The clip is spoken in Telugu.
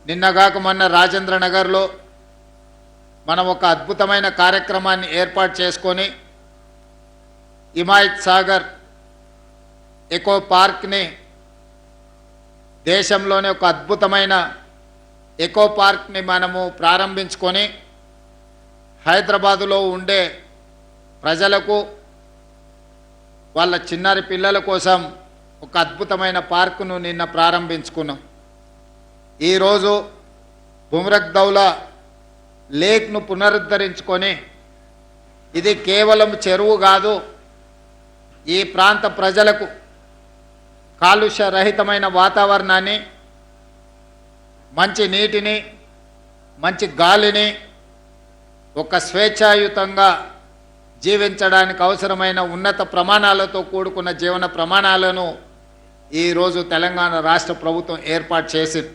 నిన్నగాక మొన్న రాజేంద్ర నగర్లో మనం ఒక అద్భుతమైన కార్యక్రమాన్ని ఏర్పాటు చేసుకొని హిమాయత్ సాగర్ ఎకో పార్క్ని దేశంలోనే ఒక అద్భుతమైన ఎకో పార్క్ని మనము ప్రారంభించుకొని హైదరాబాదులో ఉండే ప్రజలకు వాళ్ళ చిన్నారి పిల్లల కోసం ఒక అద్భుతమైన పార్కును నిన్న ప్రారంభించుకున్నాం. ఈరోజు బుమ్రక్ దౌలా లేక్ను పునరుద్ధరించుకొని ఇది కేవలం చెరువు కాదు, ఈ ప్రాంత ప్రజలకు కాలుష్య రహితమైన వాతావరణాన్ని, మంచి నీటిని, మంచి గాలిని, ఒక స్వేచ్ఛాయుతంగా జీవించడానికి అవసరమైన ఉన్నత ప్రమాణాలతో కూడుకున్న జీవన ప్రమాణాలను ఈరోజు తెలంగాణ రాష్ట్ర ప్రభుత్వం ఏర్పాటు చేసింది.